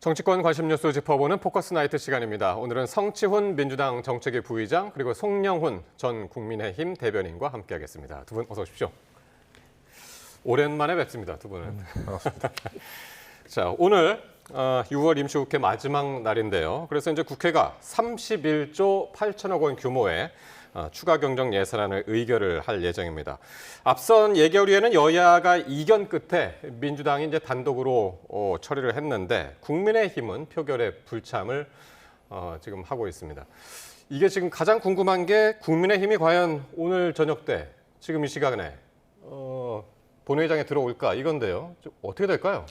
정치권 관심 뉴스 짚어보는 포커스 나이트 시간입니다. 오늘은 성치훈 민주당 정책위 부의장 그리고 송영훈 전 국민의힘 대변인과 함께하겠습니다. 두 분 어서 오십시오. 오랜만에 뵙습니다. 두 분은. 반갑습니다. 자, 오늘 6월 임시국회 마지막 날인데요. 그래서 이제 국회가 31조 8천억 원 규모의 추가 경정 예산안을 의결을 할 예정입니다. 앞선 예결위에는 여야가 이견 끝에 민주당이 이제 단독으로 처리를 했는데 국민의힘은 표결에 불참을 지금 하고 있습니다. 이게 지금 가장 궁금한 게 국민의힘이 과연 오늘 저녁 때 지금 이 시간에 본회의장에 들어올까 이건데요. 어떻게 될까요?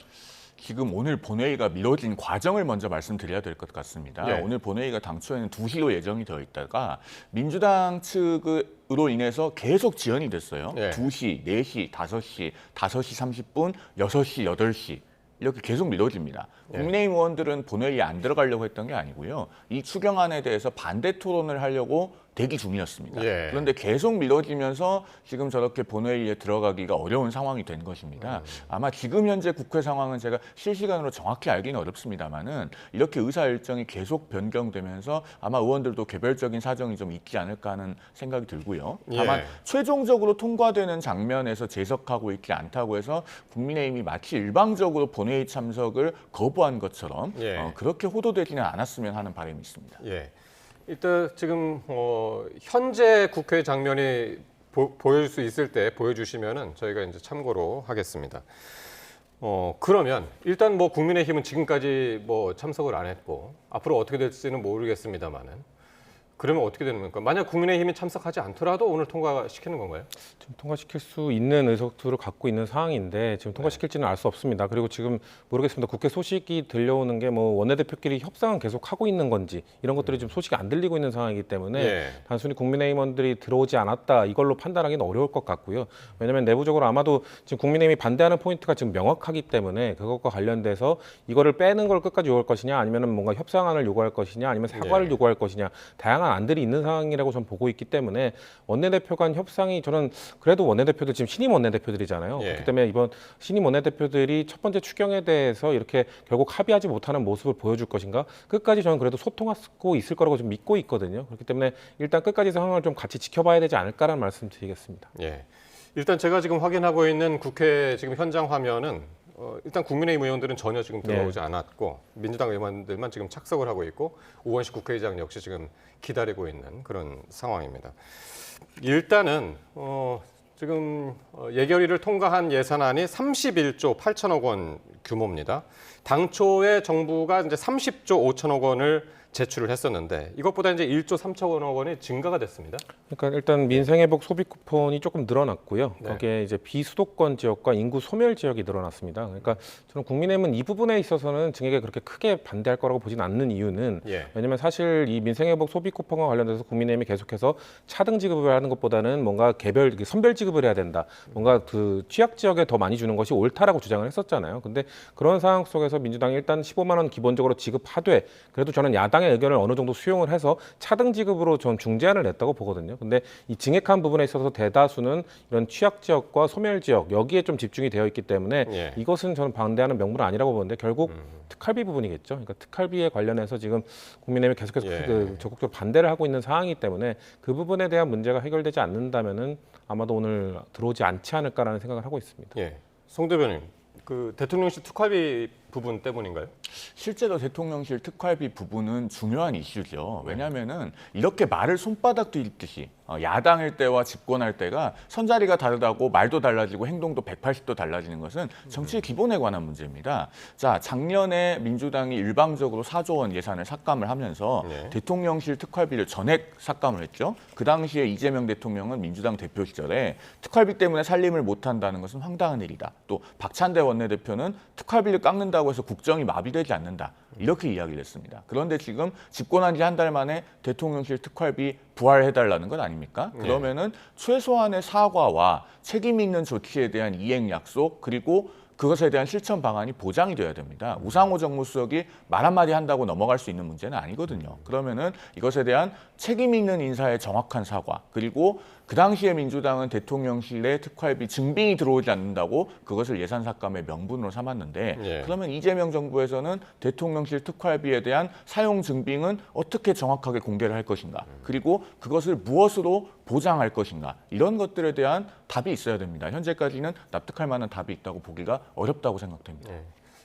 지금 오늘 본회의가 미뤄진 과정을 먼저 말씀드려야 될 것 같습니다. 예. 오늘 본회의가 당초에는 2시로 예정이 되어 있다가 민주당 측으로 인해서 계속 지연이 됐어요. 예. 2시, 4시, 5시, 5시 30분, 6시, 8시 이렇게 계속 미뤄집니다. 예. 국민의힘 의원들은 본회의에 안 들어가려고 했던 게 아니고요. 이 추경안에 대해서 반대 토론을 하려고 대기 중이었습니다. 예. 그런데 계속 미뤄지면서 지금 저렇게 본회의에 들어가기가 어려운 상황이 된 것입니다. 아마 지금 현재 국회 상황은 제가 실시간으로 정확히 알기는 어렵습니다만은 이렇게 의사 일정이 계속 변경되면서 아마 의원들도 개별적인 사정이 좀 있지 않을까 하는 생각이 들고요. 다만 예. 최종적으로 통과되는 장면에서 재석하고 있지 않다고 해서 국민의힘이 마치 일방적으로 본회의 참석을 거부한 것처럼 예. 그렇게 호도되지는 않았으면 하는 바람이 있습니다. 예. 일단 지금 현재 국회 장면이 보여줄 수 있을 때 보여주시면은 저희가 이제 참고로 하겠습니다. 그러면 일단 뭐 국민의힘은 지금까지 뭐 참석을 안 했고 앞으로 어떻게 될지는 모르겠습니다만은 그러면 어떻게 되는 겁니까? 만약 국민의힘이 참석하지 않더라도 오늘 통과시키는 건가요? 지금 통과시킬 수 있는 의석수를 갖고 있는 상황인데 지금 통과시킬지는 알 수 없습니다. 그리고 지금 모르겠습니다. 국회 소식이 들려오는 게 뭐 원내대표끼리 협상은 계속 하고 있는 건지 이런 것들이 좀 소식이 안 들리고 있는 상황이기 때문에 예. 단순히 국민의힘원들이 들어오지 않았다 이걸로 판단하기는 어려울 것 같고요. 왜냐하면 내부적으로 아마도 지금 국민의힘이 반대하는 포인트가 지금 명확하기 때문에 그것과 관련돼서 이거를 빼는 걸 끝까지 요구할 것이냐 아니면은 뭔가 협상안을 요구할 것이냐 아니면 사과를 예. 요구할 것이냐 다양한 안들이 있는 상황이라고 저는 보고 있기 때문에 원내대표 간 협상이 저는 그래도 원내대표들 지금 신임 원내대표들이잖아요. 예. 그렇기 때문에 이번 신임 원내대표들이 첫 번째 추경에 대해서 이렇게 결국 합의하지 못하는 모습을 보여줄 것인가 끝까지 저는 그래도 소통하고 있을 거라고 좀 믿고 있거든요. 그렇기 때문에 일단 끝까지 상황을 좀 같이 지켜봐야 되지 않을까라는 말씀 드리겠습니다. 예. 일단 제가 지금 확인하고 있는 국회 지금 현장 화면은 일단 국민의힘 의원들은 전혀 지금 들어오지 않았고 민주당 의원들만 지금 착석을 하고 있고 우원식 국회의장 역시 지금 기다리고 있는 그런 상황입니다. 일단은 지금 예결위를 통과한 예산안이 31조 8천억 원 규모입니다. 당초에 정부가 이제 30조 5천억 원을 제출을 했었는데 이것보다 이제 1조 3천억 원이 증가가 됐습니다. 그러니까 일단 민생회복 소비 쿠폰이 조금 늘어났고요. 네. 거기에 이제 비수도권 지역과 인구 소멸 지역이 늘어났습니다. 그러니까 저는 국민의힘은 이 부분에 있어서는 증액에 그렇게 크게 반대할 거라고 보지는 않는 이유는 예. 왜냐하면 사실 이 민생회복 소비 쿠폰과 관련돼서 국민의힘이 계속해서 차등 지급을 하는 것보다는 뭔가 선별 지급을 해야 된다. 뭔가 그 취약 지역에 더 많이 주는 것이 옳다라고 주장을 했었잖아요. 근데 그런 상황 속에서 민주당이 일단 15만 원 기본적으로 지급하되 그래도 저는 야당의 의견을 어느 정도 수용을 해서 차등 지급으로 전 중재안을 냈다고 보거든요. 근데 이 증액한 부분에 있어서 대다수는 이런 취약 지역과 소멸 지역 여기에 좀 집중이 되어 있기 때문에 예. 이것은 저는 반대하는 명분은 아니라고 보는데 결국 특활비 부분이겠죠. 그러니까 특활비에 관련해서 지금 국민의힘이 계속해서 예. 적극적으로 반대를 하고 있는 상황이기 때문에 그 부분에 대한 문제가 해결되지 않는다면은 아마도 오늘 들어오지 않지 않을까라는 생각을 하고 있습니다. 예. 송 대변인, 그 대통령실 특활비 부분 때문인가요? 실제로 대통령실 특활비 부분은 중요한 이슈죠. 왜냐하면은 이렇게 말을 손바닥 뒤집듯이 야당일 때와 집권할 때가 선자리가 다르다고 말도 달라지고 행동도 180도 달라지는 것은 정치의 기본에 관한 문제입니다. 자, 작년에 민주당이 일방적으로 4조 원 예산을 삭감을 하면서 네. 대통령실 특활비를 전액 삭감을 했죠. 그 당시에 이재명 대통령은 민주당 대표 시절에 특활비 때문에 살림을 못한다는 것은 황당한 일이다. 또 박찬대 원내대표는 특활비를 깎는다고 해서 국정이 마비되지 않는다. 이렇게 이야기를 했습니다. 그런데 지금 집권한 지 한 달 만에 대통령실 특활비 부활해달라는 것 아닙니까? 그러면은 최소한의 사과와 책임 있는 조치에 대한 이행 약속 그리고 그것에 대한 실천 방안이 보장이 돼야 됩니다. 우상호 정무수석이 말 한마디 한다고 넘어갈 수 있는 문제는 아니거든요. 그러면은 이것에 대한 책임 있는 인사의 정확한 사과 그리고 그 당시에 민주당은 대통령실에 특활비 증빙이 들어오지 않는다고 그것을 예산 삭감의 명분으로 삼았는데 예. 그러면 이재명 정부에서는 대통령실 특활비에 대한 사용 증빙은 어떻게 정확하게 공개를 할 것인가, 그리고 그것을 무엇으로 보장할 것인가, 이런 것들에 대한 답이 있어야 됩니다. 현재까지는 납득할 만한 답이 있다고 보기가 어렵다고 생각됩니다. 예.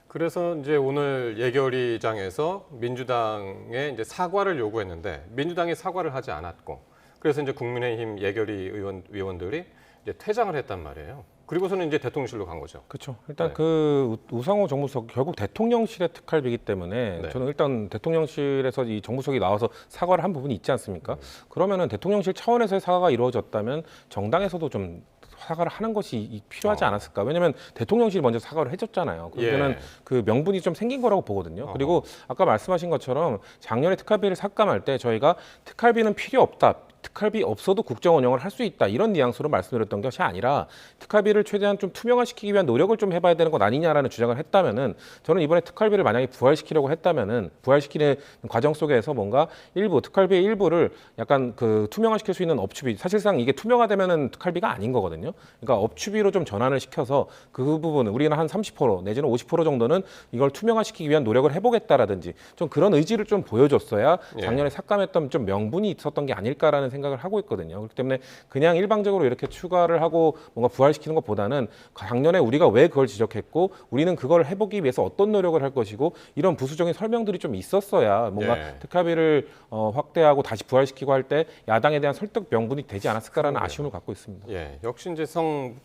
그래서 이제 오늘 예결위장에서 민주당에 이제 사과를 요구했는데 민주당이 사과를 하지 않았고, 그래서 이제 국민의힘 예결위 위원들이 이제 퇴장을 했단 말이에요. 그리고서는 이제 대통령실로 간 거죠. 그렇죠. 일단 네. 그 우상호 정무수석 결국 대통령실의 특활비이기 때문에 네. 저는 일단 대통령실에서 이 정무수석이 나와서 사과를 한 부분이 있지 않습니까? 그러면은 대통령실 차원에서의 사과가 이루어졌다면 정당에서도 좀 사과를 하는 것이 필요하지 않았을까? 왜냐하면 대통령실이 먼저 사과를 해줬잖아요. 그러면은 예. 그 명분이 좀 생긴 거라고 보거든요. 그리고 아까 말씀하신 것처럼 작년에 특활비를 삭감할 때 저희가 특활비는 필요 없다. 특활비 없어도 국정 운영을 할 수 있다, 이런 뉘앙스로 말씀드렸던 것이 아니라 특활비를 최대한 좀 투명화시키기 위한 노력을 좀 해봐야 되는 것 아니냐라는 주장을 했다면은, 저는 이번에 특활비를 만약에 부활시키려고 했다면은 부활시키는 과정 속에서 뭔가 일부 특활비의 일부를 약간 그 투명화시킬 수 있는 업추비, 사실상 이게 투명화되면은 특활비가 아닌 거거든요. 그러니까 업추비로 좀 전환을 시켜서 그 부분은 우리는 한 30% 내지는 50% 정도는 이걸 투명화시키기 위한 노력을 해보겠다라든지 좀 그런 의지를 좀 보여줬어야 작년에 삭감했던 좀 명분이 있었던 게 아닐까라는 생각을 하고 있거든요. 그렇기 때문에 그냥 일방적으로 이렇게 추가를 하고 뭔가 부활시키는 것보다는 작년에 우리가 왜 그걸 지적했고 우리는 그걸 해보기 위해서 어떤 노력을 할 것이고 이런 부수적인 설명들이 좀 있었어야 뭔가 예. 특활비를 확대하고 다시 부활시키고 할 때 야당에 대한 설득 명분이 되지 않았을까라는 아쉬움을 갖고 있습니다. 예, 역시 이제 성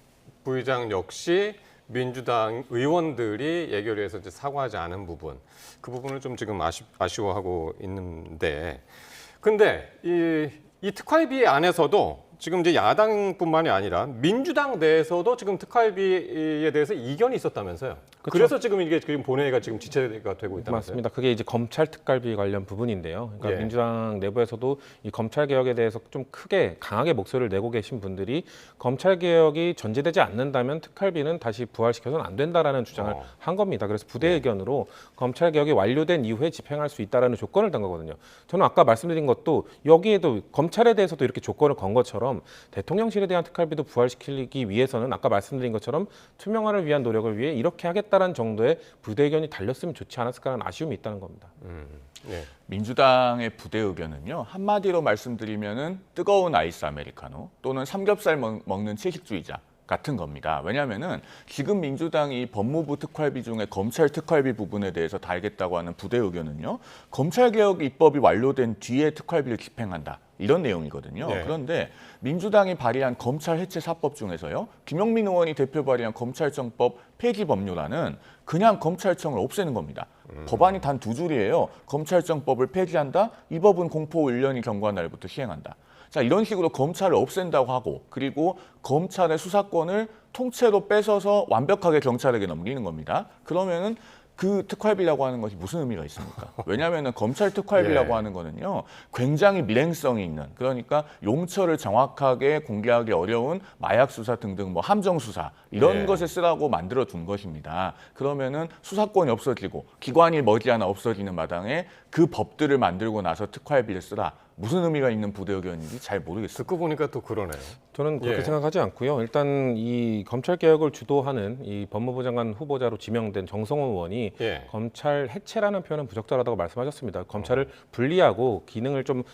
부의장 역시 민주당 의원들이 예결위에서 이제 사과하지 않은 부분, 그 부분을 좀 지금 아쉬워하고 있는데, 근데 이 특활비 안에서도 지금 이제 야당뿐만이 아니라 민주당 내에서도 지금 특활비에 대해서 이견이 있었다면서요. 그쵸. 그래서 지금 이게 지금 본회의가 지금 지체가 되고 있다면서요. 맞습니다. 그게 이제 검찰 특활비 관련 부분인데요. 그러니까 예. 민주당 내부에서도 이 검찰 개혁에 대해서 좀 크게 강하게 목소리를 내고 계신 분들이 검찰 개혁이 전제되지 않는다면 특활비는 다시 부활시켜서는 안 된다라는 주장을 한 겁니다. 그래서 부대 의견으로 검찰 개혁이 완료된 이후에 집행할 수 있다라는 조건을 단 거거든요. 저는 아까 말씀드린 것도 여기에도 검찰에 대해서도 이렇게 조건을 건 것처럼 대통령실에 대한 특활비도 부활시키기 위해서는 아까 말씀드린 것처럼 투명화를 위한 노력을 위해 이렇게 하겠다라는 정도의 부대 의견이 달렸으면 좋지 않았을까라는 아쉬움이 있다는 겁니다. 예. 민주당의 부대 의견은요, 한마디로 말씀드리면은 뜨거운 아이스 아메리카노 또는 삼겹살 먹는 채식주의자 같은 겁니다. 왜냐하면은 지금 민주당이 법무부 특활비 중에 검찰 특활비 부분에 대해서 달겠다고 하는 부대 의견은요, 검찰개혁 입법이 완료된 뒤에 특활비를 집행한다, 이런 내용이거든요. 네. 그런데 민주당이 발의한 검찰 해체 4법 중에서요, 김용민 의원이 대표 발의한 검찰청법 폐기 법률안은 그냥 검찰청을 없애는 겁니다. 법안이 단 2줄이에요. 검찰청법을 폐지한다. 이 법은 공포 1년이 경과한 날부터 시행한다. 자, 이런 식으로 검찰을 없앤다고 하고, 그리고 검찰의 수사권을 통째로 뺏어서 완벽하게 경찰에게 넘기는 겁니다. 그러면은 그 특활비라고 하는 것이 무슨 의미가 있습니까? 왜냐하면 검찰 특활비라고 예. 하는 거는요, 굉장히 밀행성이 있는, 그러니까 용처를 정확하게 공개하기 어려운 마약 수사 등등 뭐 함정 수사 이런 예. 것에 쓰라고 만들어 둔 것입니다. 그러면은 수사권이 없어지고 기관이 머지않아 없어지는 마당에 그 법들을 만들고 나서 특활비를 쓰라, 무슨 의미가 있는 부대 의견인지 잘 모르겠습니다. 듣고 보니까 또 그러네요. 저는 그렇게 예. 생각하지 않고요. 일단 이 검찰 개혁을 주도하는 이 법무부 장관 후보자로 지명된 정성호 의원이 예. 검찰 해체라는 표현은 부적절하다고 말씀하셨습니다. 검찰을 분리하고 기능을 좀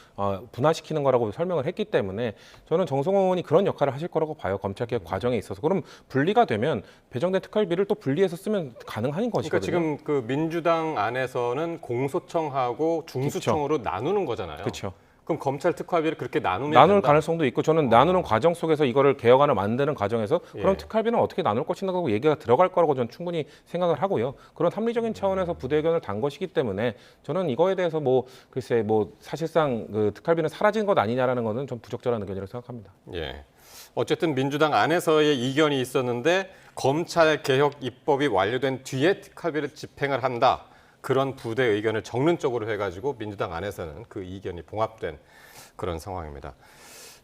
분화시키는 거라고 설명을 했기 때문에 저는 정성호 의원이 그런 역할을 하실 거라고 봐요. 검찰 개혁 과정에 있어서. 그럼 분리가 되면 배정된 특활비를 또 분리해서 쓰면 가능한 그러니까 것이거든요. 지금 그 민주당 안에서는 공소청하고 중수청으로 나누는 거잖아요. 그렇죠. 그럼 검찰 특활비를 그렇게 나누면 나눌 된다? 가능성도 있고, 저는 나누는 과정 속에서 이거를 개혁안을 만드는 과정에서 그럼 예. 특활비는 어떻게 나눌 것인가 하고 얘기가 들어갈 거라고 저는 충분히 생각을 하고요. 그런 합리적인 차원에서 부대 의견을 단 것이기 때문에 저는 이거에 대해서 뭐 글쎄 뭐 사실상 그 특활비는 사라진 것 아니냐라는 거는 좀 부적절한 의견이라고 생각합니다. 예. 어쨌든 민주당 안에서의 이견이 있었는데 검찰 개혁 입법이 완료된 뒤에 특활비를 집행을 한다. 그런 부대 의견을 적는 쪽으로 해가지고 민주당 안에서는 그 이견이 봉합된 그런 상황입니다.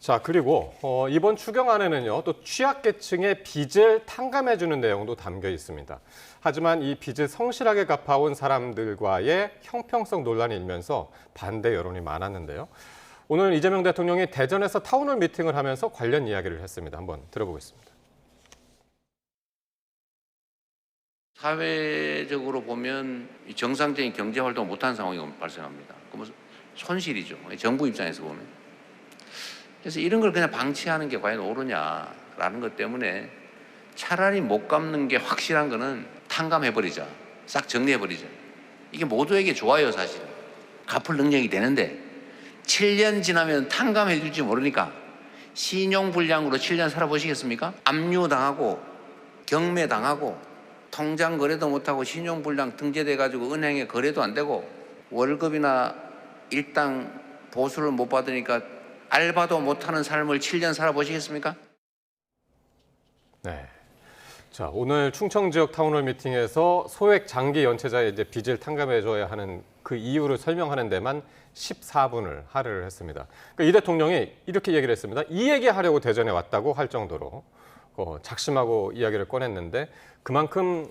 자, 그리고 이번 추경안에는요, 또 취약계층의 빚을 탕감해주는 내용도 담겨 있습니다. 하지만 이 빚을 성실하게 갚아온 사람들과의 형평성 논란이 일면서 반대 여론이 많았는데요. 오늘 이재명 대통령이 대전에서 타운홀 미팅을 하면서 관련 이야기를 했습니다. 한번 들어보겠습니다. 사회적으로 보면 정상적인 경제 활동을 못하는 상황이 발생합니다. 그러면 손실이죠. 정부 입장에서 보면. 그래서 이런 걸 그냥 방치하는 게 과연 옳으냐라는 것 때문에 차라리 못 갚는 게 확실한 거는 탕감해버리자. 싹 정리해버리자. 이게 모두에게 좋아요, 사실. 갚을 능력이 되는데 7년 지나면 탕감해 줄지 모르니까 신용불량으로 7년 살아보시겠습니까? 압류당하고 경매당하고 통장 거래도 못하고 신용불량 등재돼가지고 은행에 거래도 안 되고 월급이나 일당 보수를 못 받으니까 알바도 못하는 삶을 7년 살아보시겠습니까? 네. 자, 오늘 충청 지역 타운홀 미팅에서 소액 장기 연체자의 이제 빚을 탕감해줘야 하는 그 이유를 설명하는 데만 14분을 할애를 했습니다. 그러니까 이 대통령이 이렇게 얘기를 했습니다. 이 얘기하려고 대전에 왔다고 할 정도로 작심하고 이야기를 꺼냈는데 그만큼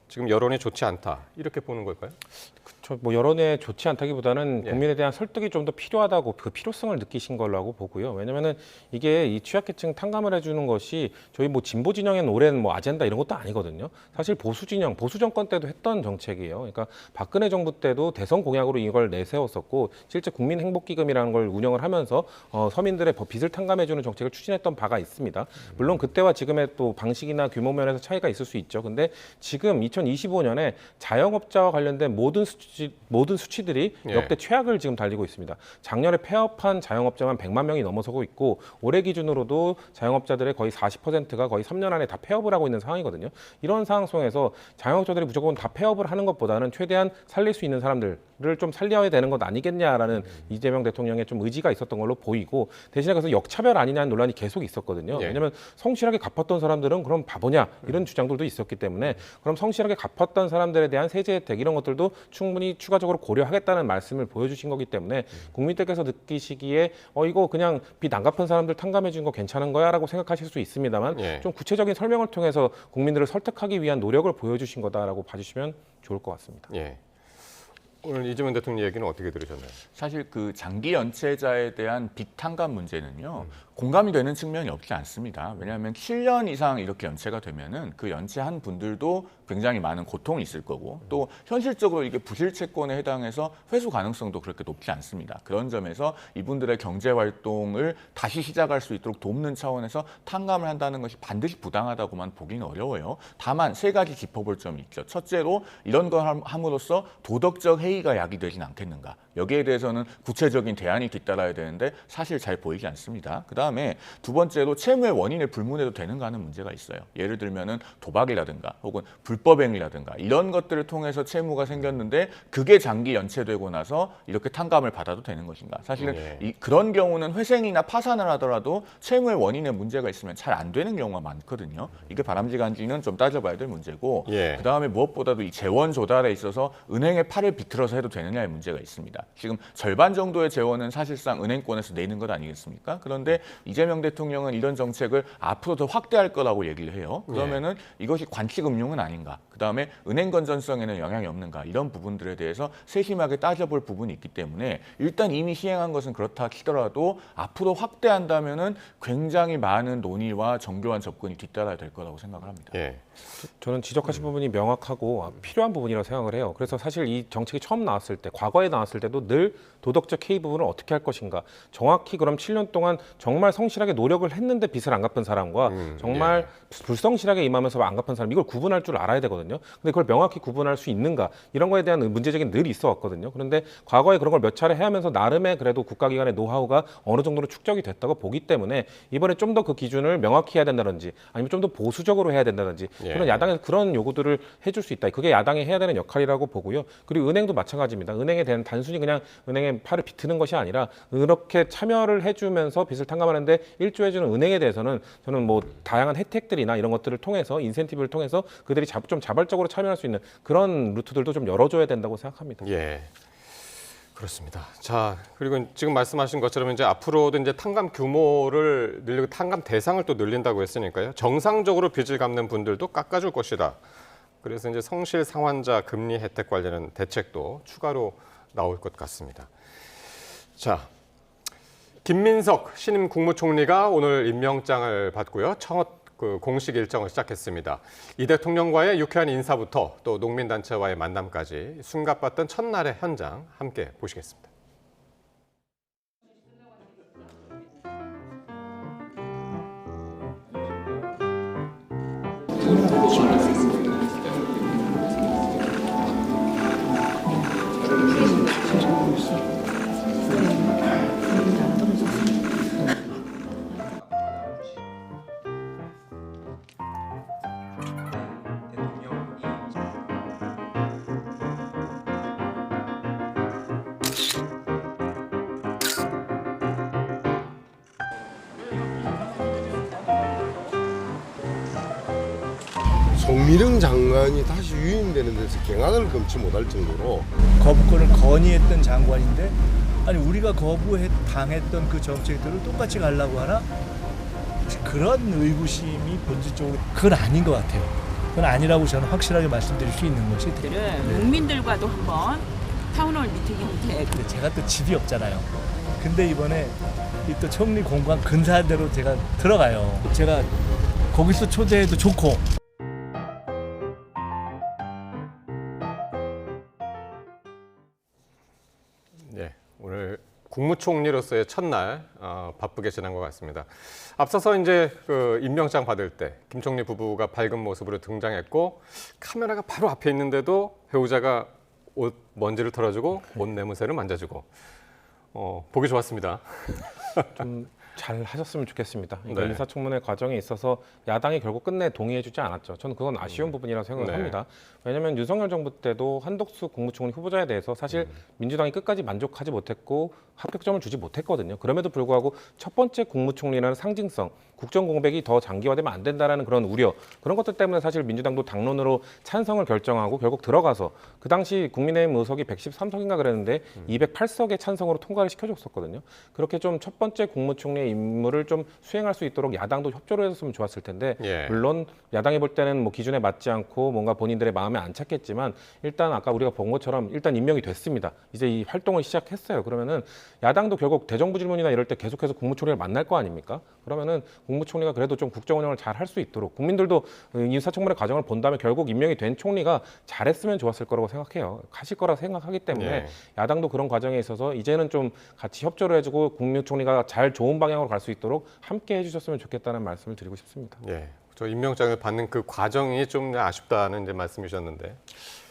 지금 여론이 좋지 않다 이렇게 보는 걸까요? 그렇죠. 뭐 여론에 좋지 않다기보다는 예. 국민에 대한 설득이 좀 더 필요하다고 그 필요성을 느끼신 걸로 보고요. 왜냐면은 이게 이 취약계층 탕감을 해주는 것이 저희 뭐 진보 진영의 오랜 뭐 아젠다 이런 것도 아니거든요. 사실 보수 진영, 보수 정권 때도 했던 정책이에요. 그러니까 박근혜 정부 때도 대선 공약으로 이걸 내세웠었고 실제 국민행복기금이라는 걸 운영을 하면서 서민들의 빚을 탕감해주는 정책을 추진했던 바가 있습니다. 물론 그때와 지금의 또 방식이나 규모 면에서 차이가 있을 수 있죠. 근데 지금 2025년에 자영업자와 관련된 모든 수치들이 예. 역대 최악을 지금 달리고 있습니다. 작년에 폐업한 자영업자만 100만 명이 넘어서고 있고 올해 기준으로도 자영업자들의 거의 40%가 거의 3년 안에 다 폐업을 하고 있는 상황이거든요. 이런 상황 속에서 자영업자들이 무조건 다 폐업을 하는 것보다는 최대한 살릴 수 있는 사람들을 좀 살려야 되는 것 아니겠냐라는 이재명 대통령의 좀 의지가 있었던 걸로 보이고 대신에 그래서 역차별 아니냐는 논란이 계속 있었거든요. 예. 왜냐하면 성실하게 갚았던 사람들은 그럼 바보냐 이런 주장들도 있었기 때문에 그럼 성실하게 갚았던 사람들에 대한 세제 혜택 이런 것들도 충분히 추가적으로 고려하겠다는 말씀을 보여주신 거기 때문에 국민들께서 느끼시기에 이거 그냥 빚 안 갚은 사람들 탕감해 준 거 괜찮은 거야라고 생각하실 수 있습니다만 예. 좀 구체적인 설명을 통해서 국민들을 설득하기 위한 노력을 보여주신 거다라고 봐주시면 좋을 것 같습니다. 예. 오늘 이재명 대통령 얘기는 어떻게 들으셨나요? 사실 그 장기 연체자에 대한 빚 탕감 문제는요. 공감이 되는 측면이 없지 않습니다. 왜냐하면 7년 이상 이렇게 연체가 되면은 그 연체한 분들도 굉장히 많은 고통이 있을 거고 또 현실적으로 이게 부실 채권에 해당해서 회수 가능성도 그렇게 높지 않습니다. 그런 점에서 이분들의 경제 활동을 다시 시작할 수 있도록 돕는 차원에서 탕감을 한다는 것이 반드시 부당하다고만 보기는 어려워요. 다만 세 가지 짚어볼 점이 있죠. 첫째로 이런 걸 함으로써 도덕적 해이가 야기되진 않겠는가. 여기에 대해서는 구체적인 대안이 뒤따라야 되는데 사실 잘 보이지 않습니다. 그다음에 두 번째로 채무의 원인을 불문해도 되는가 하는 문제가 있어요. 예를 들면은 도박이라든가 혹은 불법행위라든가 이런 것들을 통해서 채무가 생겼는데 그게 장기 연체되고 나서 이렇게 탕감을 받아도 되는 것인가. 사실은 예. 그런 경우는 회생이나 파산을 하더라도 채무의 원인에 문제가 있으면 잘 안 되는 경우가 많거든요. 이게 바람직한지는 좀 따져봐야 될 문제고 예. 그다음에 무엇보다도 이 재원 조달에 있어서 은행의 팔을 비틀어서 해도 되느냐의 문제가 있습니다. 지금 절반 정도의 재원은 사실상 은행권에서 내는 것 아니겠습니까? 그런데 이재명 대통령은 이런 정책을 앞으로 더 확대할 거라고 얘기를 해요. 그러면은 이것이 관치금융은 아닌가? 그다음에 은행 건전성에는 영향이 없는가? 이런 부분들에 대해서 세심하게 따져볼 부분이 있기 때문에 일단 이미 시행한 것은 그렇다 치더라도 앞으로 확대한다면은 굉장히 많은 논의와 정교한 접근이 뒤따라야 될 거라고 생각을 합니다. 예. 저는 지적하신 부분이 명확하고 필요한 부분이라고 생각을 해요. 그래서 사실 이 정책이 처음 나왔을 때, 과거에 나왔을 때도 늘 도덕적 해이 부분을 어떻게 할 것인가. 정확히 그럼 7년 동안 정말 성실하게 노력을 했는데 빚을 안 갚은 사람과 정말 불성실하게 임하면서 안 갚은 사람 이걸 구분할 줄 알아야 되거든요. 근데 그걸 명확히 구분할 수 있는가 이런 거에 대한 문제적인 늘 있어 왔거든요. 그런데 과거에 그런 걸 몇 차례 해하면서 나름의 그래도 국가기관의 노하우가 어느 정도로 축적이 됐다고 보기 때문에 이번에 좀 더 그 기준을 명확히 해야 된다든지 아니면 좀 더 보수적으로 해야 된다든지 예. 그런 야당에서 그런 요구들을 해줄 수 있다. 그게 야당이 해야 되는 역할이라고 보고요. 그리고 은행도 마찬가지입니다. 은행에 대한 단순히 그냥 은행의 팔을 비트는 것이 아니라 이렇게 참여를 해주면서 빚을 탕감하는데 일조해주는 은행에 대해서는 저는 뭐 다양한 혜택들이나 이런 것들을 통해서 인센티브를 통해서 그들이 좀 자발적으로 참여할 수 있는 그런 루트들도 좀 열어줘야 된다고 생각합니다. 예. 그렇습니다. 자, 그리고 지금 말씀하신 것처럼 이제 앞으로도 이제 탕감 규모를 늘리고 탕감 대상을 또 늘린다고 했으니까요. 정상적으로 빚을 갚는 분들도 깎아줄 것이다. 그래서 이제 성실 상환자 금리 혜택 관련한 대책도 추가로 나올 것 같습니다. 자, 김민석 신임 국무총리가 오늘 임명장을 받고요. 첫 공식 일정을 시작했습니다. 이 대통령과의 유쾌한 인사부터 또 농민단체와의 만남까지 숨가빴던 첫날의 현장 함께 보시겠습니다. 송미령 장관이 다시 유임되는 데서 경악을 금치 못할 정도로 거부권을 건의했던 장관인데 아니 우리가 당했던 그 정책들을 똑같이 가려고 하나? 그런 의구심이 본질적으로 그건 아닌 것 같아요. 그건 아니라고 저는 확실하게 말씀드릴 수 있는 것이 국민들과도 한번 타운홀 미팅을 해. 근데 제가 또 집이 없잖아요. 근데 이번에 이 또 총리 공관 근사대로 제가 들어가요. 제가 거기서 초대해도 좋고. 네, 오늘 국무총리로서의 첫날 바쁘게 지난 것 같습니다. 앞서서 이제 그 임명장 받을 때 김 총리 부부가 밝은 모습으로 등장했고 카메라가 바로 앞에 있는데도 배우자가 옷 먼지를 털어주고 옷 내무새를 만져주고 보기 좋았습니다. 좀 잘 하셨으면 좋겠습니다. 네. 이거 인사청문회 과정에 있어서 야당이 결국 끝내 동의해주지 않았죠. 저는 그건 아쉬운 부분이라고 생각을 네. 합니다. 왜냐하면 윤석열 정부 때도 한덕수 국무총리 후보자에 대해서 사실 민주당이 끝까지 만족하지 못했고 합격점을 주지 못했거든요. 그럼에도 불구하고 첫 번째 국무총리라는 상징성, 국정 공백이 더 장기화되면 안 된다라는 그런 우려, 그런 것들 때문에 사실 민주당도 당론으로 찬성을 결정하고 결국 들어가서 그 당시 국민의힘 의석이 113석인가 그랬는데 208석의 찬성으로 통과를 시켜줬었거든요. 그렇게 좀 첫 번째 국무총리의 임무를 좀 수행할 수 있도록 야당도 협조를 해줬으면 좋았을 텐데 예. 물론 야당이 볼 때는 뭐 기준에 맞지 않고 뭔가 본인들의 마음에 안 찼겠지만 일단 아까 우리가 본 것처럼 일단 임명이 됐습니다. 이제 이 활동을 시작했어요. 그러면은 야당도 결국 대정부 질문이나 이럴 때 계속해서 국무총리를 만날 거 아닙니까? 그러면은 국무총리가 그래도 좀 국정 운영을 잘 할 수 있도록 국민들도 인사청문회 과정을 본 다음에 결국 임명이 된 총리가 잘했으면 좋았을 거라고 생각해요. 하실 거라 생각하기 때문에 예. 야당도 그런 과정에 있어서 이제는 좀 같이 협조를 해주고 국무총리가 잘 좋은 방향으로 갈 수 있도록 함께 해주셨으면 좋겠다는 말씀을 드리고 싶습니다. 예, 저 임명장을 받는 그 과정이 좀 아쉽다는 이제 말씀이셨는데.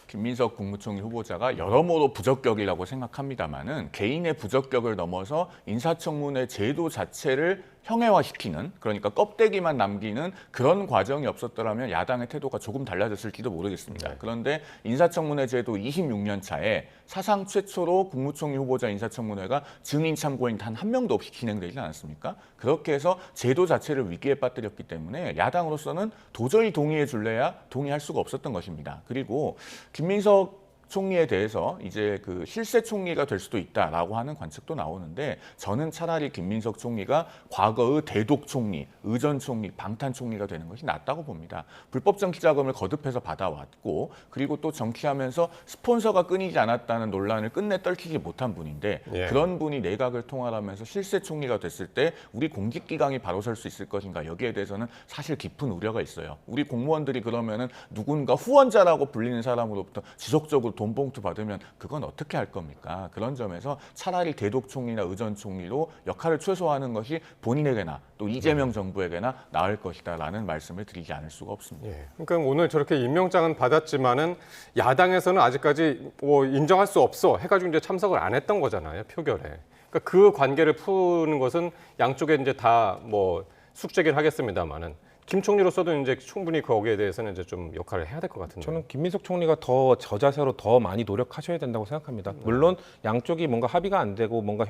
김민석 국무총리 후보자가 여러모로 부적격이라고 생각합니다마는 개인의 부적격을 넘어서 인사청문회 제도 자체를 형해화시키는, 그러니까 껍데기만 남기는 그런 과정이 없었더라면 야당의 태도가 조금 달라졌을지도 모르겠습니다. 네. 그런데 인사청문회 제도 26년 차에 사상 최초로 국무총리 후보자 인사청문회가 증인 참고인 단 한 명도 없이 진행되지 않았습니까? 그렇게 해서 제도 자체를 위기에 빠뜨렸기 때문에 야당으로서는 도저히 동의해 줄래야 동의할 수가 없었던 것입니다. 그리고 김민석 총리에 대해서 이제 그 실세 총리가 될 수도 있다라고 하는 관측도 나오는데 저는 차라리 김민석 총리가 과거의 대독 총리, 의전 총리, 방탄 총리가 되는 것이 낫다고 봅니다. 불법 정치 자금을 거듭해서 받아왔고 그리고 또 정치하면서 스폰서가 끊이지 않았다는 논란을 끝내 떨치지 못한 분인데 예. 그런 분이 내각을 통할하면서 실세 총리가 됐을 때 우리 공직기강이 바로 설 수 있을 것인가, 여기에 대해서는 사실 깊은 우려가 있어요. 우리 공무원들이 그러면은 누군가 후원자라고 불리는 사람으로부터 지속적으로 돈 봉투 받으면 그건 어떻게 할 겁니까? 그런 점에서 차라리 대독 총리나 의전 총리로 역할을 최소화하는 것이 본인에게나 또 이재명 정부에게나 나을 것이다라는 말씀을 드리지 않을 수가 없습니다. 예, 그러니까 오늘 저렇게 임명장은 받았지만은 야당에서는 아직까지 뭐 인정할 수 없어 해가지고 이제 참석을 안 했던 거잖아요, 표결에. 그러니까 그 관계를 푸는 것은 양쪽에 이제 다 뭐 숙제긴 하겠습니다만은. 김 총리로서도 이제 충분히 거기에 대해서는 이제 좀 역할을 해야 될 것 같은데. 저는 김민석 총리가 더 저자세로 더 많이 노력하셔야 된다고 생각합니다. 물론 양쪽이 뭔가 합의가 안 되고 뭔가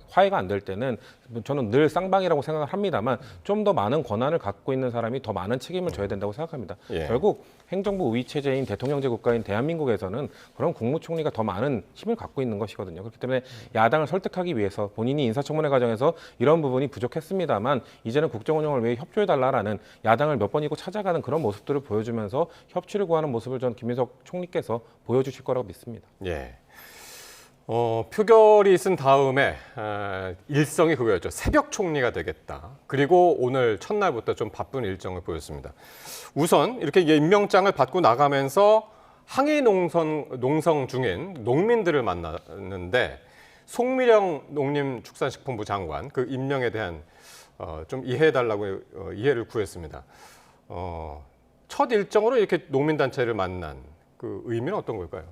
화해가 안 될 때는 저는 늘 쌍방이라고 생각을 합니다만 좀 더 많은 권한을 갖고 있는 사람이 더 많은 책임을 져야 된다고 생각합니다. 예. 결국 행정부 우위 체제인 대통령제 국가인 대한민국에서는 그런 국무총리가 더 많은 힘을 갖고 있는 것이거든요. 그렇기 때문에 야당을 설득하기 위해서 본인이 인사청문회 과정에서 이런 부분이 부족했습니다만 이제는 국정 운영을 위해 협조해달라라는 야당을 몇 번이고 찾아가는 그런 모습들을 보여주면서 협치를 구하는 모습을 전 김민석 총리께서 보여주실 거라고 믿습니다. 예. 표결이 있은 다음에 일성이 그거였죠. 새벽 총리가 되겠다. 그리고 오늘 첫날부터 좀 바쁜 일정을 보였습니다. 우선 이렇게 임명장을 받고 나가면서 항해 농성 중인 농민들을 만났는데 송미령 농림축산식품부 장관 그 임명에 대한 좀 이해해달라고 이해를 구했습니다. 첫 일정으로 이렇게 농민단체를 만난 그 의미는 어떤 걸까요?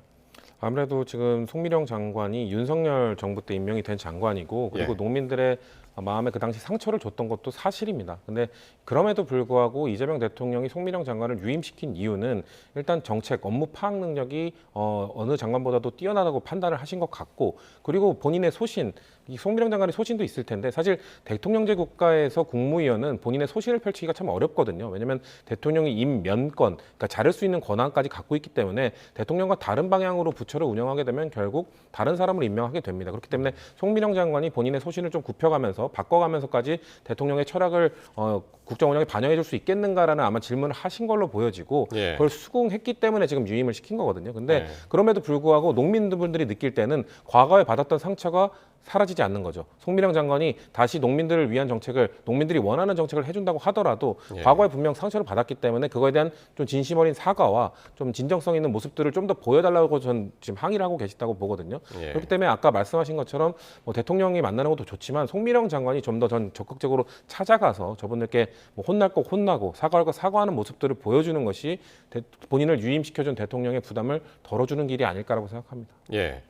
아무래도 지금 송미령 장관이 윤석열 정부 때 임명이 된 장관이고 그리고 예. 농민들의 마음에 그 당시 상처를 줬던 것도 사실입니다. 근데 그럼에도 불구하고 이재명 대통령이 송미령 장관을 유임시킨 이유는 일단 정책, 업무 파악 능력이 어느 장관보다도 뛰어나다고 판단을 하신 것 같고 그리고 본인의 소신, 이 송미령 장관의 소신도 있을 텐데 사실 대통령제 국가에서 국무위원은 본인의 소신을 펼치기가 참 어렵거든요. 왜냐하면 대통령이 임면권, 그러니까 자를 수 있는 권한까지 갖고 있기 때문에 대통령과 다른 방향으로 부처를 운영하게 되면 결국 다른 사람을 임명하게 됩니다. 그렇기 때문에 송미령 장관이 본인의 소신을 좀 굽혀가면서 바꿔가면서까지 대통령의 철학을 국정 운영에 반영해 줄 수 있겠는가라는 아마 질문을 하신 걸로 보여지고 예. 그걸 수긍했기 때문에 지금 유임을 시킨 거거든요. 근데 예. 그럼에도 불구하고 농민분들이 느낄 때는 과거에 받았던 상처가 사라지지 않는 거죠. 송미령 장관이 다시 농민들을 위한 정책을 농민들이 원하는 정책을 해준다고 하더라도 예. 과거에 분명 상처를 받았기 때문에 그거에 대한 좀 진심 어린 사과와 좀 진정성 있는 모습들을 좀 더 보여달라고 전 지금 항의를 하고 계시다고 보거든요. 예. 그렇기 때문에 아까 말씀하신 것처럼 뭐 대통령이 만나는 것도 좋지만 송미령 장관이 좀 더 전 적극적으로 찾아가서 저분들께 뭐 혼날 거 혼나고 사과할 거 사과하는 모습들을 보여주는 것이 본인을 유임시켜준 대통령의 부담을 덜어주는 길이 아닐까라고 생각합니다. 예.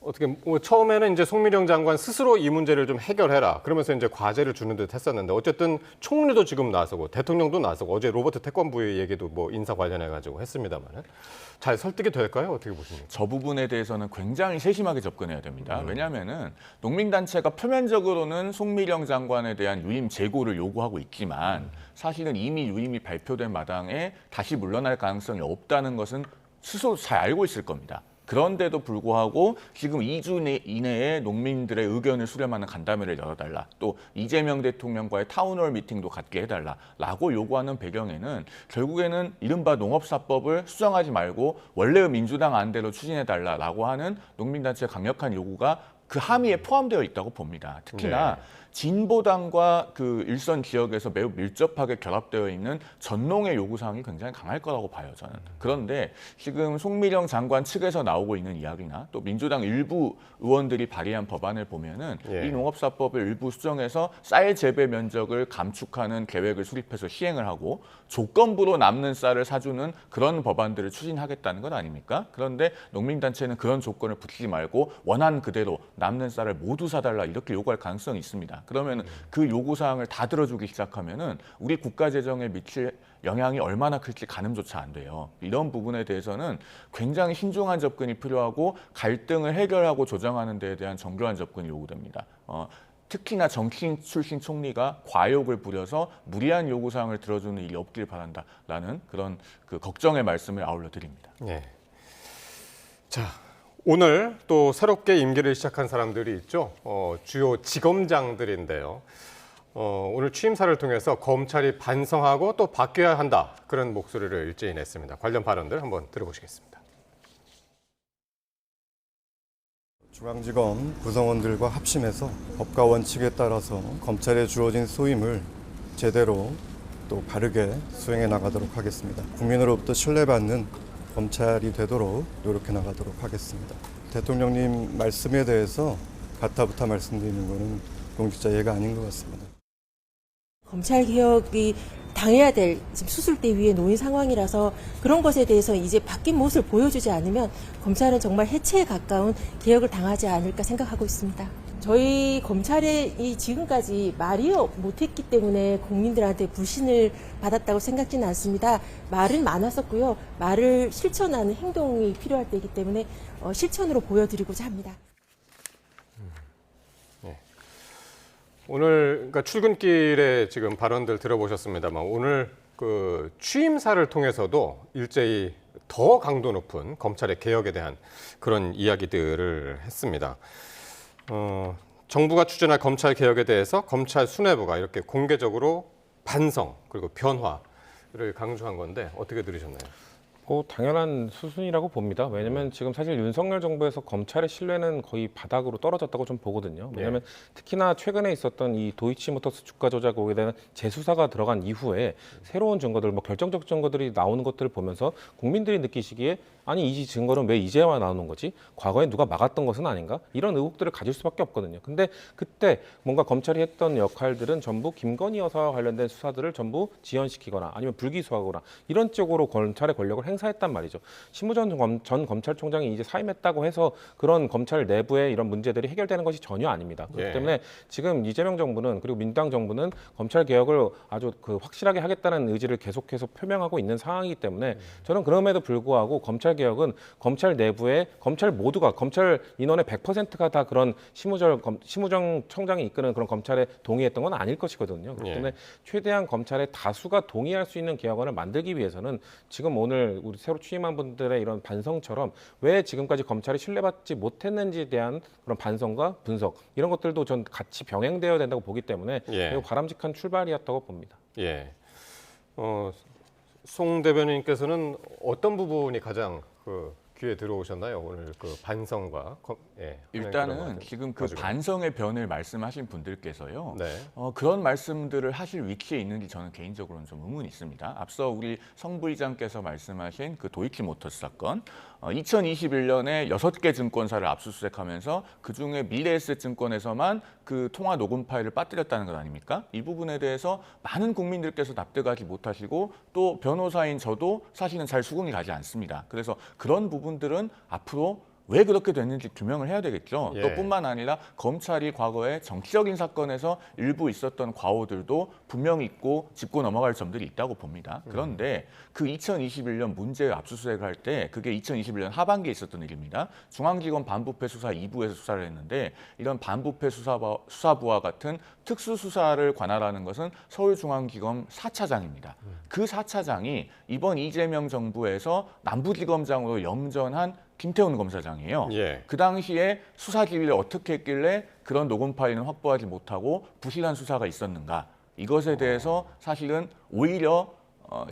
어떻게 뭐 처음에는 이제 송미령 장관 스스로 이 문제를 좀 해결해라. 그러면서 이제 과제를 주는 듯 했었는데 어쨌든 총리도 지금 나서고 대통령도 나서고 어제 로버트 태권부의 얘기도 뭐 인사 관련해 가지고 했습니다만은 잘 설득이 될까요? 어떻게 보십니까? 저 부분에 대해서는 굉장히 세심하게 접근해야 됩니다. 왜냐하면은 농민단체가 표면적으로는 송미령 장관에 대한 유임 재고를 요구하고 있지만 사실은 이미 유임이 발표된 마당에 다시 물러날 가능성이 없다는 것은 스스로 잘 알고 있을 겁니다. 그런데도 불구하고 지금 2주 이내에 농민들의 의견을 수렴하는 간담회를 열어달라. 또 이재명 대통령과의 타운홀 미팅도 갖게 해달라라고 요구하는 배경에는 결국에는 이른바 농업사법을 수정하지 말고 원래의 민주당 안대로 추진해달라라고 하는 농민단체의 강력한 요구가 그 함의에 포함되어 있다고 봅니다. 특히나 진보당과 그 일선 지역에서 매우 밀접하게 결합되어 있는 전농의 요구사항이 굉장히 강할 거라고 봐요, 저는. 그런데 지금 송미령 장관 측에서 나오고 있는 이야기나 또 민주당 일부 의원들이 발의한 법안을 보면은 예. 이 농업사법을 일부 수정해서 쌀 재배 면적을 감축하는 계획을 수립해서 시행을 하고 조건부로 남는 쌀을 사주는 그런 법안들을 추진하겠다는 것 아닙니까? 그런데 농민단체는 그런 조건을 붙이지 말고 원한 그대로 남는 쌀을 모두 사달라 이렇게 요구할 가능성이 있습니다. 그러면 그 요구사항을 다 들어주기 시작하면은 우리 국가 재정에 미칠 영향이 얼마나 클지 가늠조차 안 돼요. 이런 부분에 대해서는 굉장히 신중한 접근이 필요하고 갈등을 해결하고 조정하는 데에 대한 정교한 접근이 요구됩니다. 특히나 정치인 출신 총리가 과욕을 부려서 무리한 요구사항을 들어주는 일이 없길 바란다라는 그런 그 걱정의 말씀을 아울러 드립니다. 예. 자, 오늘 또 새롭게 임기를 시작한 사람들이 있죠. 주요 지검장들인데요. 오늘 취임사를 통해서 검찰이 반성하고 또 바뀌어야 한다. 그런 목소리를 일제히 냈습니다. 관련 발언들 한번 들어보시겠습니다. 중앙지검 구성원들과 합심해서 법과 원칙에 따라서 검찰에 주어진 소임을 제대로 또 바르게 수행해 나가도록 하겠습니다. 국민으로부터 신뢰받는 검찰이 되도록 노력해 나가도록 하겠습니다. 대통령님 말씀에 대해서 가타부타 말씀드리는 것은 공직자 예가 아닌 것 같습니다. 검찰 개혁이 당해야 될 지금 수술대 위에 놓인 상황이라서 그런 것에 대해서 이제 바뀐 모습을 보여주지 않으면 검찰은 정말 해체에 가까운 개혁을 당하지 않을까 생각하고 있습니다. 저희 검찰이 지금까지 말이 못했기 때문에 국민들한테 불신을 받았다고 생각지는 않습니다. 말은 많았었고요. 말을 실천하는 행동이 필요할 때이기 때문에 실천으로 보여드리고자 합니다. 오늘 그러니까 출근길에 지금 발언들 들어보셨습니다만 오늘 그 취임사를 통해서도 일제히 더 강도 높은 검찰의 개혁에 대한 그런 이야기들을 했습니다. 정부가 추진할 검찰 개혁에 대해서 검찰 수뇌부가 이렇게 공개적으로 반성 그리고 변화를 강조한 건데 어떻게 들으셨나요? 당연한 수순이라고 봅니다. 왜냐하면 지금 사실 윤석열 정부에서 검찰의 신뢰는 거의 바닥으로 떨어졌다고 좀 보거든요. 왜냐하면 특히나 최근에 있었던 이 도이치모터스 주가 조작 의혹에 대한 재수사가 들어간 이후에 새로운 증거들, 뭐 결정적 증거들이 나오는 것들을 보면서 국민들이 느끼시기에 아니 이 증거는 왜 이제와 나오는 거지? 과거에 누가 막았던 것은 아닌가? 이런 의혹들을 가질 수밖에 없거든요. 근데 그때 뭔가 검찰이 했던 역할들은 전부 김건희 여사와 관련된 수사들을 전부 지연시키거나 아니면 불기소하거나 이런 쪽으로 검찰의 권력을 행사했단 말이죠. 심우전 전 검찰총장이 이제 사임했다고 해서 그런 검찰 내부의 이런 문제들이 해결되는 것이 전혀 아닙니다. 그렇기 때문에 지금 이재명 정부는 그리고 민주당 정부는 검찰 개혁을 아주 확실하게 하겠다는 의지를 계속해서 표명하고 있는 상황이기 때문에 저는 그럼에도 불구하고 검찰 개혁은 검찰 내부에 검찰 모두가 검찰 인원의 100%가 다 그런 심우정 청장이 이끄는 그런 검찰에 동의했던 건 아닐 것이거든요. 그렇기 때문에 최대한 검찰의 다수가 동의할 수 있는 개혁안을 만들기 위해서는 지금 오늘 우리 새로 취임한 분들의 이런 반성처럼 왜 지금까지 검찰이 신뢰받지 못했는지에 대한 그런 반성과 분석 이런 것들도 전 같이 병행되어야 된다고 보기 때문에 매우 바람직한 출발이었다고 봅니다. 예. 송 대변인께서는 어떤 부분이 가장 귀에 들어오셨나요? 오늘 반성과 일단은 지금 가지고. 반성의 변을 말씀하신 분들께서요. 네. 그런 말씀들을 하실 위치에 있는지 저는 개인적으로는 좀 의문이 있습니다. 앞서 우리 성 부의장께서 말씀하신 그 도이치모터스 사건, 2021년에 6개 증권사를 압수수색하면서 그중에 미래에셋증권에서만 그 통화 녹음 파일을 빠뜨렸다는 것 아닙니까? 이 부분에 대해서 많은 국민들께서 납득하지 못하시고 또 변호사인 저도 사실은 잘 수긍이 가지 않습니다. 그래서 그런 부분들은 앞으로 왜 그렇게 됐는지 규명을 해야 되겠죠. 또 뿐만 아니라 검찰이 과거에 정치적인 사건에서 일부 있었던 과오들도 분명히 있고 짚고 넘어갈 점들이 있다고 봅니다. 그런데 그 2021년 문제 압수수색을 할 때 그게 2021년 하반기에 있었던 일입니다. 중앙지검 반부패 수사 2부에서 수사를 했는데 이런 반부패 수사부와 같은 특수수사를 관할하는 것은 서울중앙지검 4차장입니다. 그 4차장이 이번 이재명 정부에서 남부지검장으로 영전한 김태훈 검사장이에요. 그 당시에 수사 지휘를 어떻게 했길래 그런 녹음 파일은 확보하지 못하고 부실한 수사가 있었는가? 이것에 대해서 사실은 오히려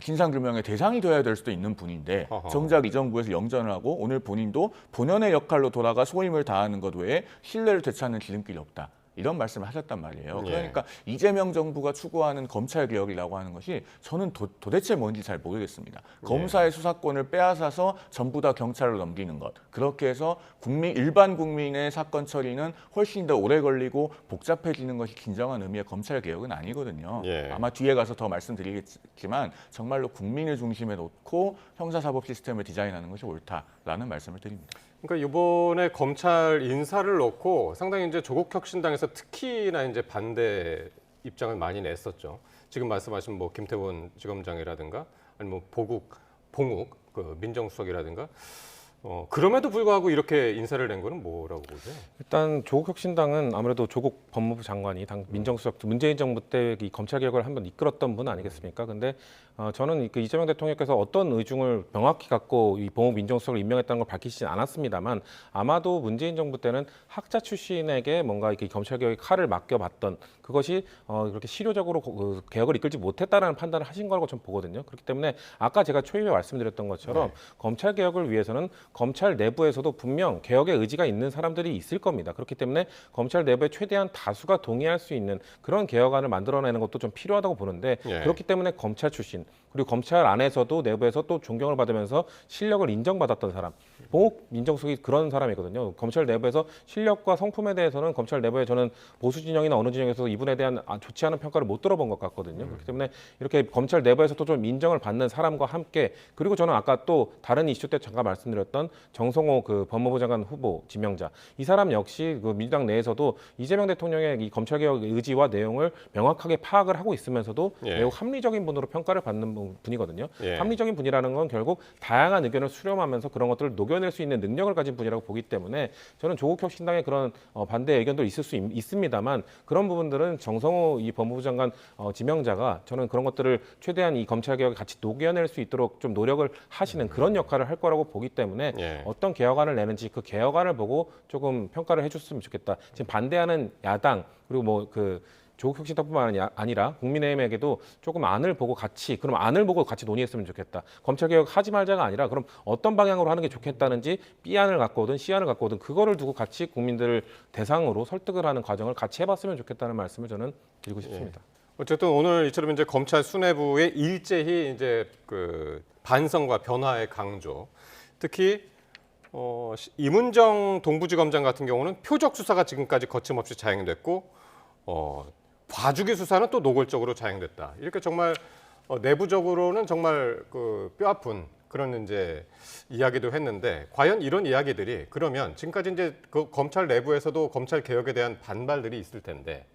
진상규명의 대상이 되어야 될 수도 있는 분인데 정작 이 정부에서 영전을 하고 오늘 본인도 본연의 역할로 돌아가 소임을 다하는 것 외에 신뢰를 되찾는 지름길이 없다. 이런 말씀을 하셨단 말이에요. 그러니까 이재명 정부가 추구하는 검찰 개혁이라고 하는 것이 저는 도대체 뭔지 잘 모르겠습니다. 검사의 수사권을 빼앗아서 전부 다 경찰로 넘기는 것. 그렇게 해서 일반 국민의 사건 처리는 훨씬 더 오래 걸리고 복잡해지는 것이 진정한 의미의 검찰 개혁은 아니거든요. 아마 뒤에 가서 더 말씀드리겠지만 정말로 국민을 중심에 놓고 형사사법 시스템을 디자인하는 것이 옳다라는 말씀을 드립니다. 그러니까 이번에 검찰 인사를 놓고 상당히 이제 조국 혁신당에서 특히나 이제 반대 입장을 많이 냈었죠. 지금 말씀하신 뭐 김태원 지검장이라든가 아니면 봉욱 그 민정수석이라든가 그럼에도 불구하고 이렇게 인사를 낸 거는 뭐라고 보세요? 일단 조국 혁신당은 아무래도 조국 법무부 장관이 민정수석 문재인 정부 때 이 검찰 개혁을 한번 이끌었던 분 아니겠습니까? 근데 저는 그 이재명 대통령께서 어떤 의중을 명확히 갖고 이 법무부 민정수석을 임명했다는 걸 밝히시진 않았습니다만 아마도 문재인 정부 때는 학자 출신에게 뭔가 이렇게 검찰 개혁의 칼을 맡겨봤던 그것이 그렇게 실효적으로 개혁을 이끌지 못했다라는 판단을 하신 거라고 저는 보거든요. 그렇기 때문에 아까 제가 초입에 말씀드렸던 것처럼 검찰 개혁을 위해서는 검찰 내부에서도 분명 개혁의 의지가 있는 사람들이 있을 겁니다. 그렇기 때문에 검찰 내부에 최대한 다수가 동의할 수 있는 그런 개혁안을 만들어내는 것도 좀 필요하다고 보는데 그렇기 때문에 검찰 출신 그리고 검찰 안에서도 내부에서 또 존경을 받으면서 실력을 인정받았던 사람 봉욱 민정수석이 그런 사람이거든요. 검찰 내부에서 실력과 성품에 대해서는 검찰 내부에 저는 보수 진영이나 어느 진영에서 이분에 대한 좋지 않은 평가를 못 들어본 것 같거든요. 그렇기 때문에 이렇게 검찰 내부에서도 좀 인정을 받는 사람과 함께 그리고 저는 아까 또 다른 이슈 때 잠깐 말씀드렸던 정성호 그 법무부 장관 후보 지명자 이 사람 역시 그 민주당 내에서도 이재명 대통령의 이 검찰 개혁 의지와 내용을 명확하게 파악을 하고 있으면서도 매우 합리적인 분으로 평가를 받는 분이거든요. 합리적인 분이라는 건 결국 다양한 의견을 수렴하면서 그런 것들을 녹여낼 수 있는 능력을 가진 분이라고 보기 때문에 저는 조국 혁신당의 그런 반대 의견도 있을 수 있습니다만 그런 부분들은 정성호 이 법무부 장관 지명자가 저는 그런 것들을 최대한 이 검찰 개혁에 같이 녹여낼 수 있도록 좀 노력을 하시는 그런 역할을 할 거라고 보기 때문에 어떤 개혁안을 내는지 그 개혁안을 보고 조금 평가를 해줬으면 좋겠다. 지금 반대하는 야당 그리고 뭐 그 조국 혁신당뿐만 아니라 국민의힘에게도 조금 안을 보고 같이 그럼 안을 보고 같이 논의했으면 좋겠다. 검찰 개혁 하지 말자가 아니라 그럼 어떤 방향으로 하는 게 좋겠다는지 B안을 갖고 오든 C안을 갖고 오든 그거를 두고 같이 국민들을 대상으로 설득을 하는 과정을 같이 해봤으면 좋겠다는 말씀을 저는 드리고 싶습니다. 어쨌든 오늘 이처럼 이제 검찰 수뇌부의 일제히 이제 그 반성과 변화의 강조, 특히 이문정 동부지검장 같은 경우는 표적 수사가 지금까지 거침없이 자행됐고 봐주기 수사는 또 노골적으로 자행됐다. 이렇게 정말 내부적으로는 정말 그 뼈아픈 그런 이제 이야기도 했는데 과연 이런 이야기들이 그러면 지금까지 이제 그 검찰 내부에서도 검찰 개혁에 대한 반발들이 있을 텐데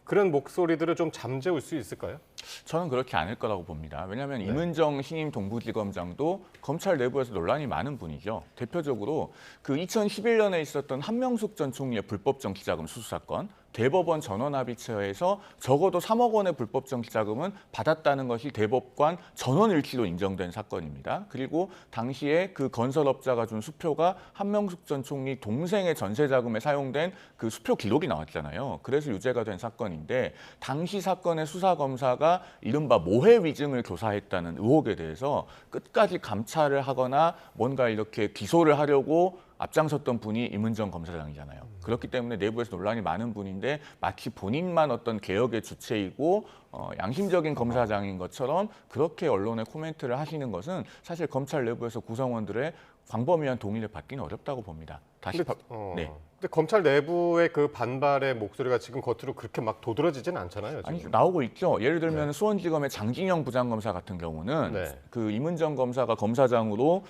그런 목소리들을 좀 잠재울 수 있을까요? 저는 그렇지 않을 거라고 봅니다. 왜냐하면 네. 이문정 신임 동부지검장도 검찰 내부에서 논란이 많은 분이죠. 대표적으로 그 2011년에 있었던 한명숙 전 총리의 불법 정치자금 수수 사건, 대법원 전원합의체에서 적어도 3억 원의 불법 정치자금은 받았다는 것이 대법관 전원일치로 인정된 사건입니다. 그리고 당시에 그 건설업자가 준 수표가 한명숙 전 총리 동생의 전세자금에 사용된 그 수표 기록이 나왔잖아요. 그래서 유죄가 된 사건인데 당시 사건의 수사검사가 이른바 모해 위증을 조사했다는 의혹에 대해서 끝까지 감찰을 하거나 뭔가 이렇게 기소를 하려고 앞장섰던 분이 이문정 검사장이잖아요. 그렇기 때문에 내부에서 논란이 많은 분인데 마치 본인만 어떤 개혁의 주체이고 양심적인 검사장인 것처럼 그렇게 언론에 코멘트를 하시는 것은 사실 검찰 내부에서 구성원들의 광범위한 동의를 받기는 어렵다고 봅니다. 다시 네. 근데 검찰 내부의 그 반발의 목소리가 지금 겉으로 그렇게 막 도드라지진 않잖아요. 지금. 아니, 나오고 있죠. 예를 들면 수원지검의 장진영 부장검사 같은 경우는 네. 그 이문정 검사가 검사장으로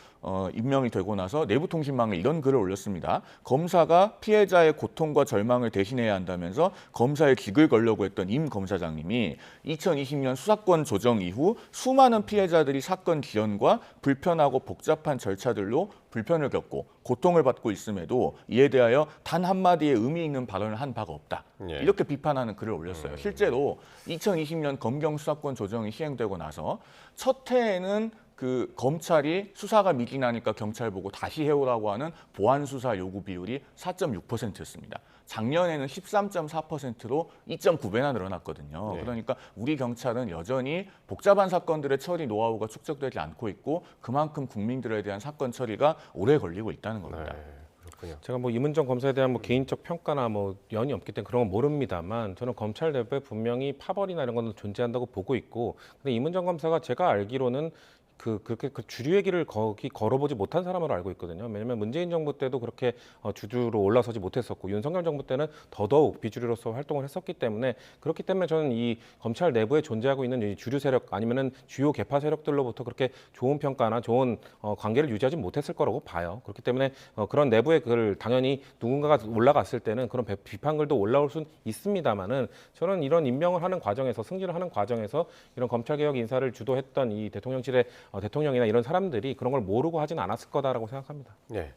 임명이 되고 나서 내부통신망에 이런 글을 올렸습니다. 검사가 피해자의 고통과 절망을 대신해야 한다면서 검사의 직을 걸려고 했던 임 검사장님이 2020년 수사권 조정 이후 수많은 피해자들이 사건 지연과 불편하고 복잡한 절차들로 불편을 겪고 고통을 받고 있음에도 이에 대하여 단 한마디의 의미 있는 발언을 한 바가 없다. 예. 이렇게 비판하는 글을 올렸어요. 실제로 2020년 검경 수사권 조정이 시행되고 나서 첫 해에는 그 검찰이 수사가 미진하니까 경찰 보고 다시 해오라고 하는 보안 수사 요구 비율이 4.6%였습니다. 작년에는 13.4%로 2.9배나 늘어났거든요. 네. 그러니까 우리 경찰은 여전히 복잡한 사건들의 처리 노하우가 축적되지 않고 있고 그만큼 국민들에 대한 사건 처리가 오래 걸리고 있다는 겁니다. 네, 그렇군요. 제가 뭐 이문정 검사에 대한 뭐 개인적 평가나 뭐 연이 없기 때문에 그런 건 모릅니다만 저는 검찰 내부에 분명히 파벌이나 이런 건 존재한다고 보고 있고 근데 이문정 검사가 제가 알기로는 그렇게 그 주류의 길을 거기 걸어보지 못한 사람으로 알고 있거든요. 왜냐하면 문재인 정부 때도 그렇게 주주로 올라서지 못했었고 윤석열 정부 때는 더더욱 비주류로서 활동을 했었기 때문에 그렇기 때문에 저는 이 검찰 내부에 존재하고 있는 이 주류 세력 아니면은 주요 개파 세력들로부터 그렇게 좋은 평가나 좋은 관계를 유지하지 못했을 거라고 봐요. 그렇기 때문에 그런 내부의 글 당연히 누군가가 올라갔을 때는 그런 비판글도 올라올 수는 있습니다만은 저는 이런 임명을 하는 과정에서 승진을 하는 과정에서 이런 검찰개혁 인사를 주도했던 이 대통령실의 대통령이나 이런 사람들이 그런 걸 모르고 하진 않았을 거다라고 생각합니다. 네.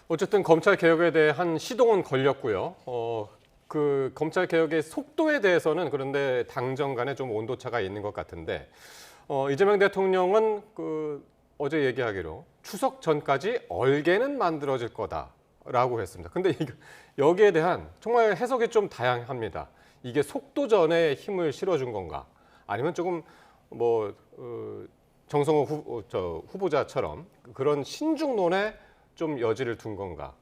어쨌든 검찰 개혁에 대한 시동은 걸렸고요. 그 검찰 개혁의 속도에 대해서는 그런데 당정 간에 좀 온도차가 있는 것 같은데 이재명 대통령은 그 어제 얘기하기로 추석 전까지 얼개는 만들어질 거다라고 했습니다. 근데 여기에 대한 정말 해석이 좀 다양합니다. 이게 속도전에 힘을 실어준 건가? 아니면 조금 뭐 정성호 후보자처럼 그런 신중론에 좀 여지를 둔 건가?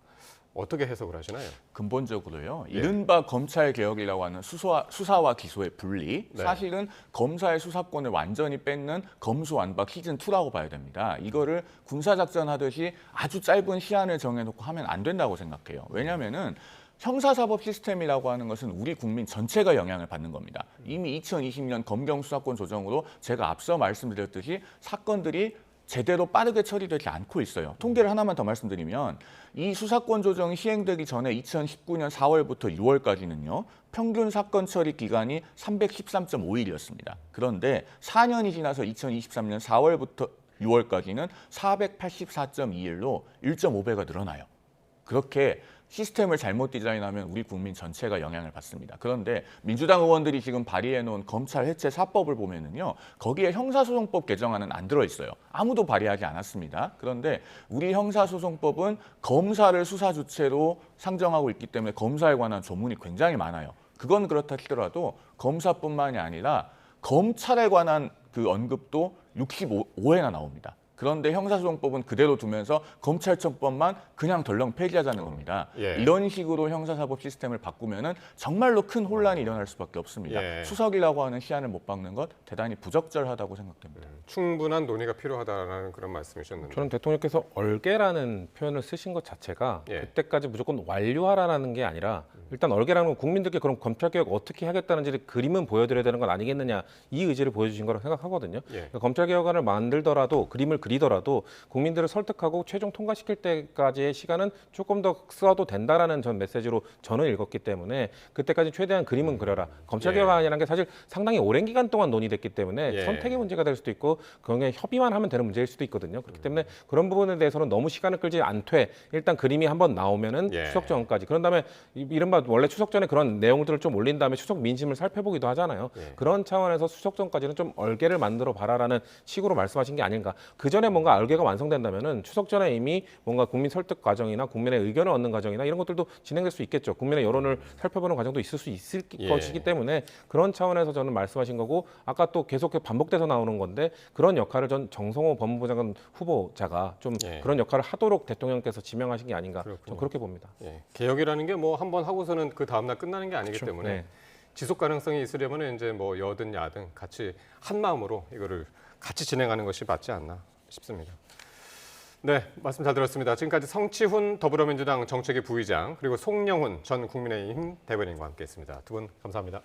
어떻게 해석을 하시나요? 근본적으로요. 이른바 검찰 개혁이라고 하는 수사와 기소의 분리, 네. 사실은 검사의 수사권을 완전히 뺏는 검수완박 시즌2라고 봐야 됩니다. 이거를 군사작전 하듯이 아주 짧은 시한을 정해놓고 하면 안 된다고 생각해요. 왜냐하면은 형사사법 시스템이라고 하는 것은 우리 국민 전체가 영향을 받는 겁니다. 이미 2020년 검경 수사권 조정으로 제가 앞서 말씀드렸듯이 사건들이 제대로 빠르게 처리되지 않고 있어요. 통계를 하나만 더 말씀드리면 이 수사권 조정이 시행되기 전에 2019년 4월부터 6월까지는요. 평균 사건 처리 기간이 313.5일이었습니다. 그런데 4년이 지나서 2023년 4월부터 6월까지는 484.2일로 1.5배가 늘어나요. 그렇게 시스템을 잘못 디자인하면 우리 국민 전체가 영향을 받습니다. 그런데 민주당 의원들이 지금 발의해놓은 검찰 해체 4법을 보면은요, 거기에 형사소송법 개정안은 안 들어있어요. 아무도 발의하지 않았습니다. 그런데 우리 형사소송법은 검사를 수사 주체로 상정하고 있기 때문에 검사에 관한 조문이 굉장히 많아요. 그건 그렇다 치더라도 검사뿐만이 아니라 검찰에 관한 그 언급도 65회나 나옵니다. 그런데 형사소송법은 그대로 두면서 검찰청법만 그냥 덜렁 폐지하자는 겁니다. 예. 이런 식으로 형사사법 시스템을 바꾸면은 정말로 큰 혼란이 일어날 수밖에 없습니다. 예. 수석이라고 하는 시한을 못 박는 것 대단히 부적절하다고 생각됩니다. 충분한 논의가 필요하다라는 그런 말씀이셨는데. 저는 대통령께서 얼개라는 표현을 쓰신 것 자체가 예. 그때까지 무조건 완료하라는 게 아니라 일단 얼개라는 건 국민들께 그럼 검찰개혁 어떻게 하겠다는지를 그림은 보여드려야 되는 건 아니겠느냐 이 의지를 보여주신 거라고 생각하거든요. 예. 그러니까 검찰개혁안을 만들더라도 그림을 그리더라도 국민들을 설득하고 최종 통과시킬 때까지의 시간은 조금 더 써도 된다라는 전 메시지로 저는 읽었기 때문에 그때까지 최대한 그림은 그려라. 검찰개혁안이라는 게 사실 상당히 오랜 기간 동안 논의됐기 때문에 예. 선택의 문제가 될 수도 있고 그게 협의만 하면 되는 문제일 수도 있거든요. 그렇기 때문에 그런 부분에 대해서는 너무 시간을 끌지 않되 일단 그림이 한번 나오면은 예. 추석 전까지 그런 다음에 이른바 원래 추석 전에 그런 내용들을 좀 올린 다음에 추석 민심을 살펴보기도 하잖아요. 예. 그런 차원에서 추석 전까지는 좀 얼개를 만들어 봐라라는 식으로 말씀하신 게 아닌가. 그 전에 뭔가 얼개가 완성된다면은 추석 전에 이미 뭔가 국민 설득 과정이나 국민의 의견을 얻는 과정이나 이런 것들도 진행될 수 있겠죠. 국민의 여론을 살펴보는 과정도 있을 수 있을 예. 것이기 때문에 그런 차원에서 저는 말씀하신 거고 아까 또 계속 반복돼서 나오는 건데 그런 역할을 전 정성호 법무부 장관 후보자가 좀 예. 그런 역할을 하도록 대통령께서 지명하신 게 아닌가. 그렇군요. 저는 그렇게 봅니다. 예. 개혁이라는 게 뭐 한 번 하고서는 그 다음날 끝나는 게 아니기 때문에 네. 지속 가능성이 있으려면 이제 뭐 여든 야든 같이 한 마음으로 이거를 같이 진행하는 것이 맞지 않나 싶습니다. 네, 말씀 잘 들었습니다. 지금까지 성치훈 더불어민주당 정책위 부의장 그리고 송영훈 전 국민의힘 대변인과 함께했습니다. 두 분 감사합니다.